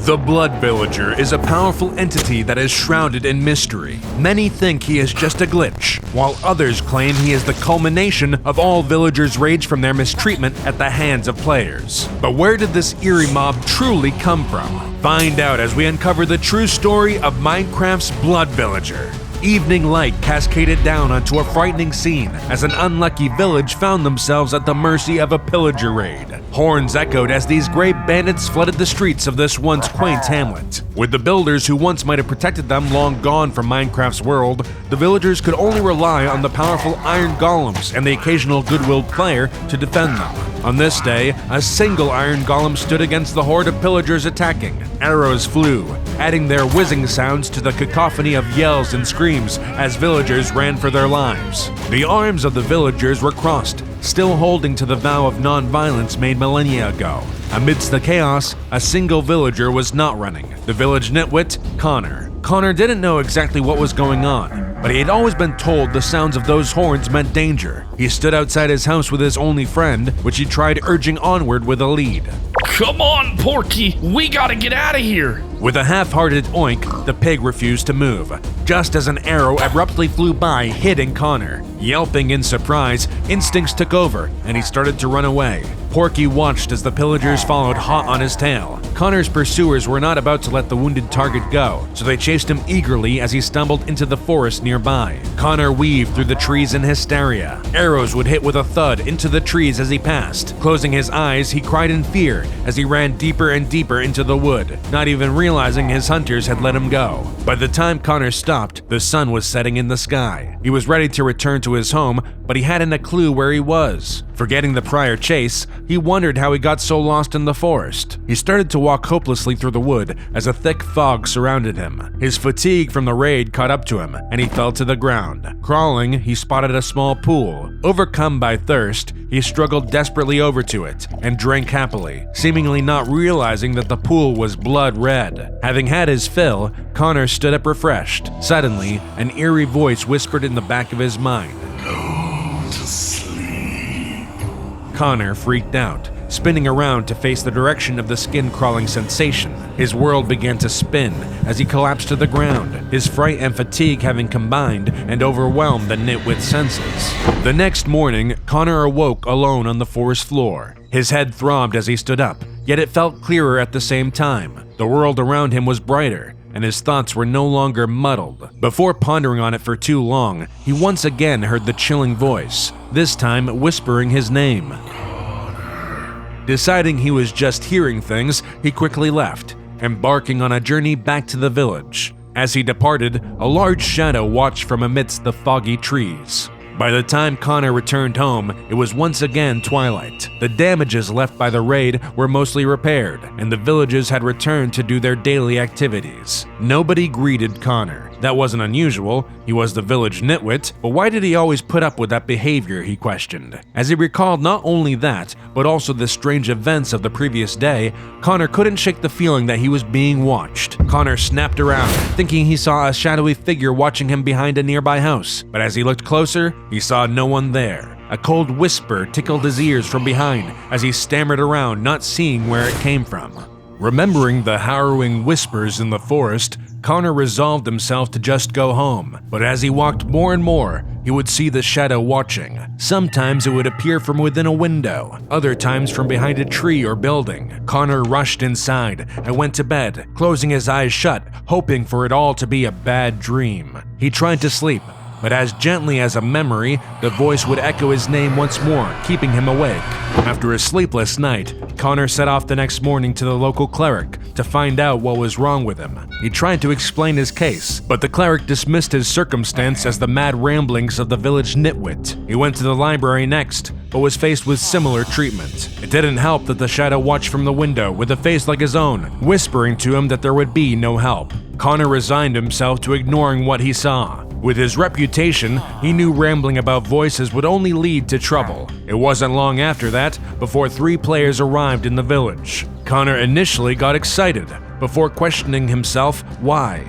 The Blood Villager is a powerful entity that is shrouded in mystery. Many think he is just a glitch, while others claim he is the culmination of all villagers' rage from their mistreatment at the hands of players. But where did this eerie mob truly come from? Find out as we uncover the true story of Minecraft's Blood Villager. Evening light cascaded down onto a frightening scene as an unlucky village found themselves at the mercy of a pillager raid. Horns echoed as these gray bandits flooded the streets of this once quaint hamlet. With the builders who once might have protected them long gone from Minecraft's world, the villagers could only rely on the powerful iron golems and the occasional good-willed player to defend them. On this day, a single iron golem stood against the horde of pillagers attacking. Arrows flew, adding their whizzing sounds to the cacophony of yells and screams as villagers ran for their lives. The arms of the villagers were crossed, still holding to the vow of non-violence made millennia ago. Amidst the chaos, a single villager was not running, the village nitwit, Connor. Connor didn't know exactly what was going on, but he had always been told the sounds of those horns meant danger. He stood outside his house with his only friend, which he tried urging onward with a lead. Come on, Porky, we gotta get out of here! With a half-hearted oink, the pig refused to move, just as an arrow abruptly flew by, hitting Connor. Yelping in surprise, instincts took over, and he started to run away. Porky watched as the pillagers followed hot on his tail. Connor's pursuers were not about to let the wounded target go, so they chased him eagerly as he stumbled into the forest nearby. Connor weaved through the trees in hysteria. Arrows would hit with a thud into the trees as he passed. Closing his eyes, he cried in fear as he ran deeper and deeper into the wood, not even realizing his hunters had let him go. By the time Connor stopped, the sun was setting in the sky. He was ready to return to his home, but he hadn't a clue where he was. Forgetting the prior chase, he wondered how he got so lost in the forest. He started to walk hopelessly through the wood as a thick fog surrounded him. His fatigue from the raid caught up to him, and he fell to the ground. Crawling, he spotted a small pool. Overcome by thirst, he struggled desperately over to it and drank happily, seemingly not realizing that the pool was blood red. Having had his fill, Connor stood up refreshed. Suddenly, an eerie voice whispered in the back of his mind. Go to sleep. Connor freaked out, spinning around to face the direction of the skin-crawling sensation. His world began to spin as he collapsed to the ground, his fright and fatigue having combined and overwhelmed the nitwit's senses. The next morning, Connor awoke alone on the forest floor. His head throbbed as he stood up, yet it felt clearer at the same time. The world around him was brighter, and his thoughts were no longer muddled. Before pondering on it for too long, he once again heard the chilling voice, this time whispering his name. Deciding he was just hearing things, he quickly left, embarking on a journey back to the village. As he departed, a large shadow watched from amidst the foggy trees. By the time Connor returned home, it was once again twilight. The damages left by the raid were mostly repaired, and the villagers had returned to do their daily activities. Nobody greeted Connor. That wasn't unusual, he was the village nitwit, but why did he always put up with that behavior, he questioned. As he recalled not only that, but also the strange events of the previous day, Connor couldn't shake the feeling that he was being watched. Connor snapped around, thinking he saw a shadowy figure watching him behind a nearby house, but as he looked closer, he saw no one there. A cold whisper tickled his ears from behind as he stammered around, not seeing where it came from. Remembering the harrowing whispers in the forest, Connor resolved himself to just go home, but as he walked more and more, he would see the shadow watching. Sometimes it would appear from within a window, other times from behind a tree or building. Connor rushed inside and went to bed, closing his eyes shut, hoping for it all to be a bad dream. He tried to sleep, but as gently as a memory, the voice would echo his name once more, keeping him awake. After a sleepless night, Connor set off the next morning to the local cleric to find out what was wrong with him. He tried to explain his case, but the cleric dismissed his circumstance as the mad ramblings of the village nitwit. He went to the library next, but was faced with similar treatment. It didn't help that the shadow watched from the window with a face like his own, whispering to him that there would be no help. Connor resigned himself to ignoring what he saw. With his reputation, he knew rambling about voices would only lead to trouble. It wasn't long after that before 3 players arrived in the village. Connor initially got excited, before questioning himself why.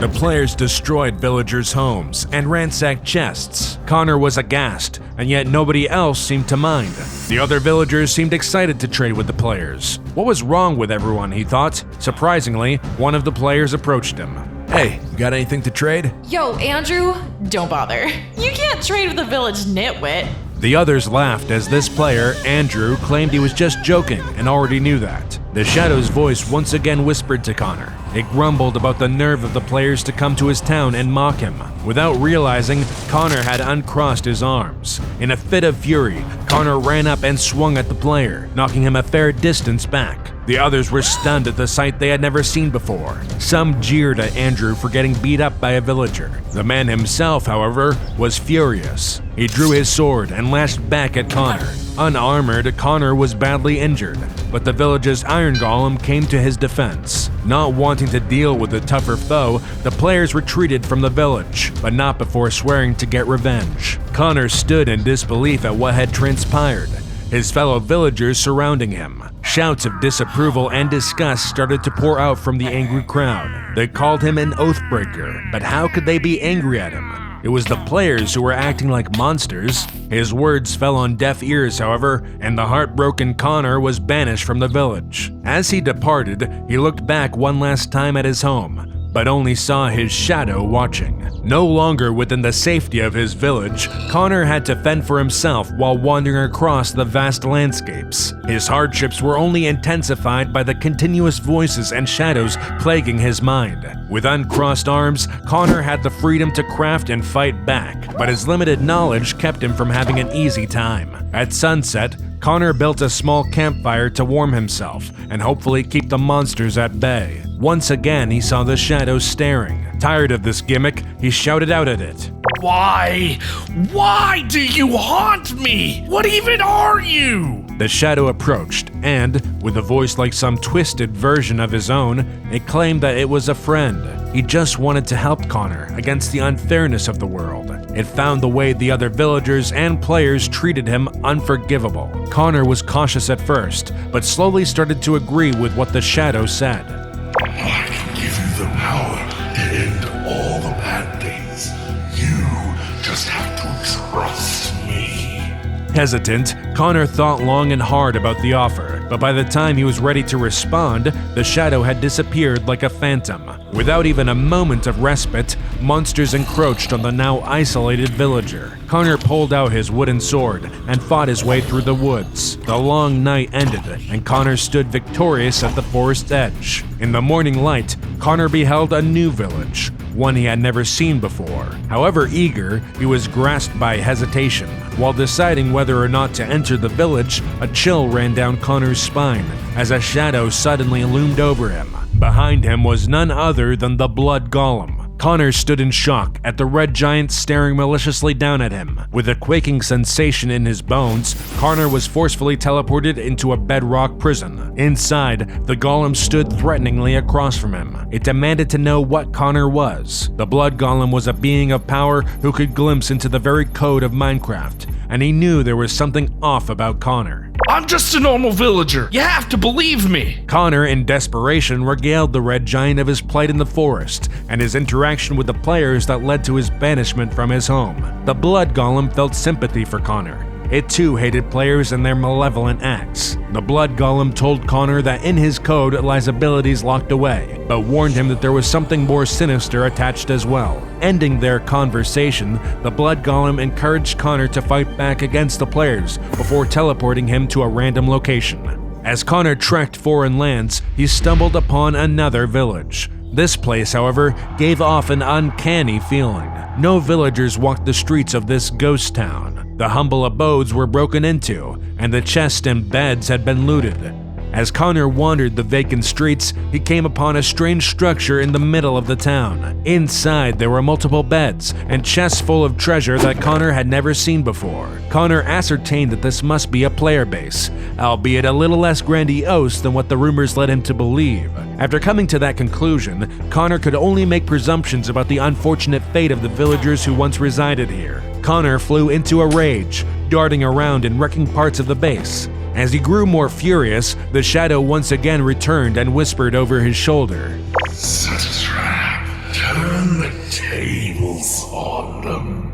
The players destroyed villagers' homes and ransacked chests. Connor was aghast, and yet nobody else seemed to mind. The other villagers seemed excited to trade with the players. What was wrong with everyone, he thought? Surprisingly, one of the players approached him. "Hey, you got anything to trade?" Yo, Andrew, don't bother. You can't trade with a village nitwit. The others laughed as this player, Andrew, claimed he was just joking and already knew that. The Shadow's voice once again whispered to Connor. It grumbled about the nerve of the players to come to his town and mock him. Without realizing, Connor had uncrossed his arms. In a fit of fury, Connor ran up and swung at the player, knocking him a fair distance back. The others were stunned at the sight they had never seen before. Some jeered at Andrew for getting beat up by a villager. The man himself, however, was furious. He drew his sword and lashed back at Connor. Unarmored, Connor was badly injured, but the village's iron golem came to his defense. Not wanting to deal with a tougher foe, the players retreated from the village, but not before swearing to get revenge. Connor stood in disbelief at what had transpired, his fellow villagers surrounding him. Shouts of disapproval and disgust started to pour out from the angry crowd. They called him an oathbreaker, but how could they be angry at him? It was the players who were acting like monsters. His words fell on deaf ears, however, and the heartbroken Connor was banished from the village. As he departed, he looked back one last time at his home, but only saw his shadow watching. No longer within the safety of his village, Connor had to fend for himself while wandering across the vast landscapes. His hardships were only intensified by the continuous voices and shadows plaguing his mind. With uncrossed arms, Connor had the freedom to craft and fight back, but his limited knowledge kept him from having an easy time. At sunset, Connor built a small campfire to warm himself and hopefully keep the monsters at bay. Once again, he saw the shadow staring. Tired of this gimmick, he shouted out at it. Why? Why do you haunt me? What even are you? The shadow approached, and, with a voice like some twisted version of his own, it claimed that it was a friend. He just wanted to help Connor against the unfairness of the world. It found the way the other villagers and players treated him unforgivable. Connor was cautious at first, but slowly started to agree with what the shadow said. I can give you the power to end all the bad things. You just have to trust me. Hesitant, Connor thought long and hard about the offer, but by the time he was ready to respond, the shadow had disappeared like a phantom. Without even a moment of respite, monsters encroached on the now isolated villager. Connor pulled out his wooden sword and fought his way through the woods. The long night ended, and Connor stood victorious at the forest's edge. In the morning light, Connor beheld a new village, one he had never seen before. However eager, he was grasped by hesitation. While deciding whether or not to enter the village, a chill ran down Connor's spine as a shadow suddenly loomed over him. Behind him was none other than the blood golem. Connor stood in shock at the red giant staring maliciously down at him. With a quaking sensation in his bones, Connor was forcefully teleported into a bedrock prison. Inside, the golem stood threateningly across from him. It demanded to know what Connor was. The blood golem was a being of power who could glimpse into the very code of Minecraft, and he knew there was something off about Connor. I'm just a normal villager. You have to believe me. Connor, in desperation, regaled the red giant of his plight in the forest and his interaction with the players that led to his banishment from his home. The blood golem felt sympathy for Connor. It too hated players and their malevolent acts. The blood golem told Connor that in his code lies abilities locked away, but warned him that there was something more sinister attached as well. Ending their conversation, the blood golem encouraged Connor to fight back against the players before teleporting him to a random location. As Connor trekked foreign lands, he stumbled upon another village. This place, however, gave off an uncanny feeling. No villagers walked the streets of this ghost town. The humble abodes were broken into, and the chests and beds had been looted. As Connor wandered the vacant streets, he came upon a strange structure in the middle of the town. Inside, there were multiple beds and chests full of treasure that Connor had never seen before. Connor ascertained that this must be a player base, albeit a little less grandiose than what the rumors led him to believe. After coming to that conclusion, Connor could only make presumptions about the unfortunate fate of the villagers who once resided here. Connor flew into a rage, darting around and wrecking parts of the base. As he grew more furious, the shadow once again returned and whispered over his shoulder. Set a trap. turn the tables on them.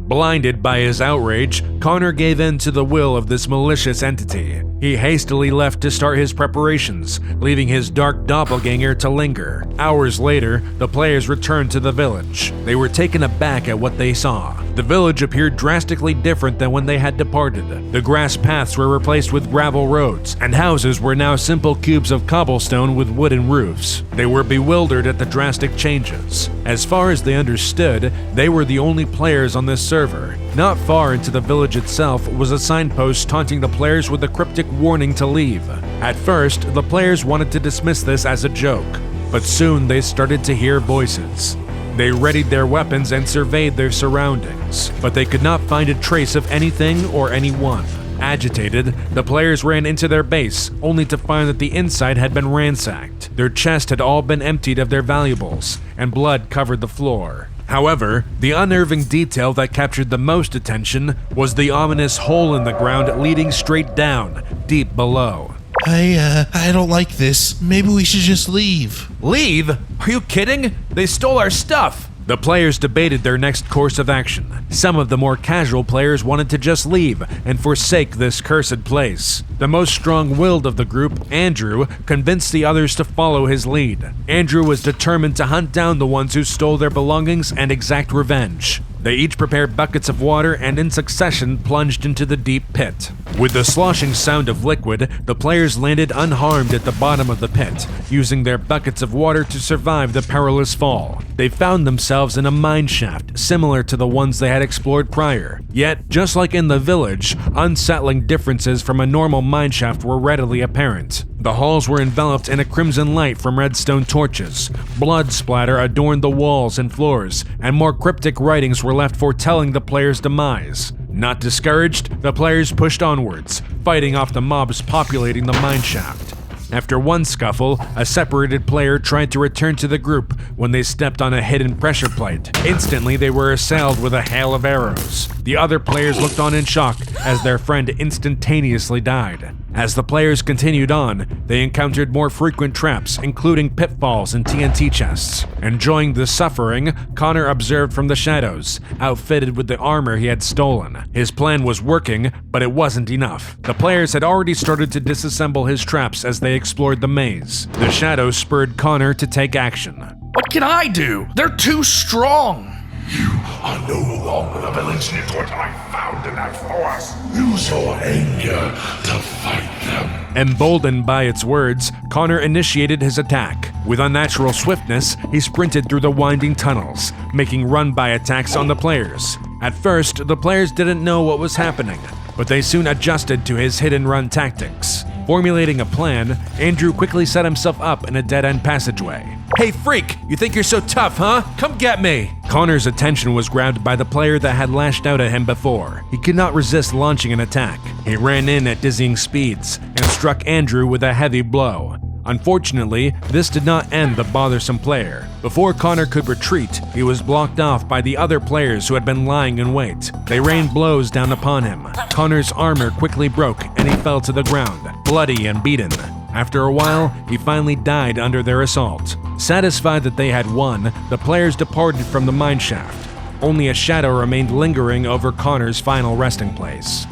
Blinded by his outrage, Connor gave in to the will of this malicious entity. He hastily left to start his preparations, leaving his dark doppelganger to linger. Hours later, the players returned to the village. They were taken aback at what they saw. The village appeared drastically different than when they had departed. The grass paths were replaced with gravel roads, and houses were now simple cubes of cobblestone with wooden roofs. They were bewildered at the drastic changes. As far as they understood, they were the only players on this server. Not far into the village itself was a signpost taunting the players with a cryptic warning to leave. At first, the players wanted to dismiss this as a joke, but soon they started to hear voices. They readied their weapons and surveyed their surroundings, but they could not find a trace of anything or anyone. Agitated, the players ran into their base, only to find that the inside had been ransacked. Their chests had all been emptied of their valuables, and blood covered the floor. However, the unnerving detail that captured the most attention was the ominous hole in the ground leading straight down, deep below. I don't like this. Maybe we should just leave. Leave? Are you kidding? They stole our stuff! The players debated their next course of action. Some of the more casual players wanted to just leave and forsake this cursed place. The most strong-willed of the group, Andrew, convinced the others to follow his lead. Andrew was determined to hunt down the ones who stole their belongings and exact revenge. They each prepared buckets of water and in succession plunged into the deep pit. With the sloshing sound of liquid, the players landed unharmed at the bottom of the pit, using their buckets of water to survive the perilous fall. They found themselves in a mine shaft similar to the ones they had explored prior. Yet, just like in the village, unsettling differences from a normal mine shaft were readily apparent. The halls were enveloped in a crimson light from redstone torches. Blood splatter adorned the walls and floors, and more cryptic writings were left foretelling the players' demise. Not discouraged, the players pushed onwards, fighting off the mobs populating the mine shaft. After one scuffle, a separated player tried to return to the group when they stepped on a hidden pressure plate. Instantly, they were assailed with a hail of arrows. The other players looked on in shock as their friend instantaneously died. As the players continued on, they encountered more frequent traps, including pitfalls and TNT chests. Enjoying the suffering, Connor observed from the shadows, outfitted with the armor he had stolen. His plan was working, but it wasn't enough. The players had already started to disassemble his traps as they explored the maze. The shadows spurred Connor to take action. What can I do? They're too strong. You are no longer the village network I found in that forest. Use your anger to fight them. Emboldened by its words, Connor initiated his attack. With unnatural swiftness, he sprinted through the winding tunnels, making run-by attacks on the players. At first, the players didn't know what was happening, but they soon adjusted to his hit-and-run tactics. Formulating a plan, Andrew quickly set himself up in a dead-end passageway. "Hey freak, you think you're so tough, huh? Come get me!" Connor's attention was grabbed by the player that had lashed out at him before. He could not resist launching an attack. He ran in at dizzying speeds and struck Andrew with a heavy blow. Unfortunately, this did not end the bothersome player. Before Connor could retreat, he was blocked off by the other players who had been lying in wait. They rained blows down upon him. Connor's armor quickly broke and he fell to the ground, bloody and beaten. After a while, he finally died under their assault. Satisfied that they had won, the players departed from the mine shaft. Only a shadow remained lingering over Connor's final resting place.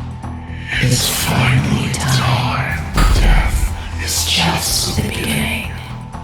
It's finally time. Death is just the beginning.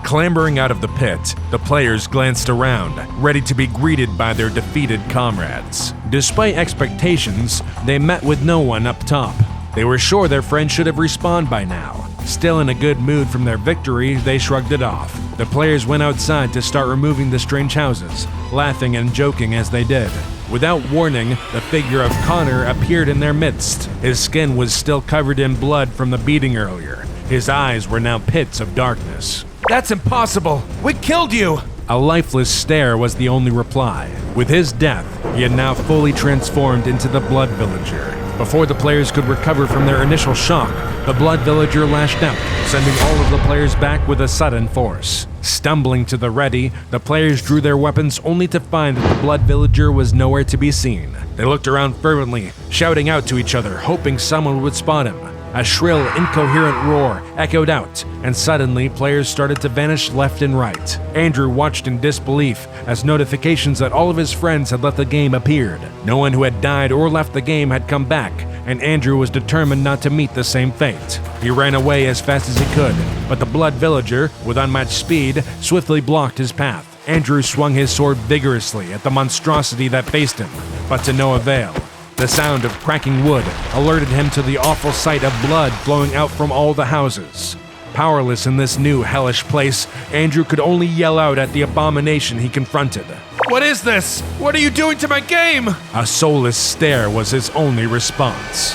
Clambering out of the pit, the players glanced around, ready to be greeted by their defeated comrades. Despite expectations, they met with no one up top. They were sure their friend should have respawned by now. Still in a good mood from their victory, they shrugged it off. The players went outside to start removing the strange houses, laughing and joking as they did. Without warning, the figure of Connor appeared in their midst. His skin was still covered in blood from the beating earlier. His eyes were now pits of darkness. "That's impossible! We killed you!" A lifeless stare was the only reply. With his death, he had now fully transformed into the Blood Villager. Before the players could recover from their initial shock, the Blood Villager lashed out, sending all of the players back with a sudden force. Stumbling to the ready, the players drew their weapons only to find that the Blood Villager was nowhere to be seen. They looked around fervently, shouting out to each other, hoping someone would spot him. A shrill, incoherent roar echoed out, and suddenly players started to vanish left and right. Andrew watched in disbelief as notifications that all of his friends had left the game appeared. No one who had died or left the game had come back, and Andrew was determined not to meet the same fate. He ran away as fast as he could, but the blood villager, with unmatched speed, swiftly blocked his path. Andrew swung his sword vigorously at the monstrosity that faced him, but to no avail. The sound of cracking wood alerted him to the awful sight of blood flowing out from all the houses. Powerless in this new hellish place, Andrew could only yell out at the abomination he confronted. What is this? What are you doing to my game? A soulless stare was his only response.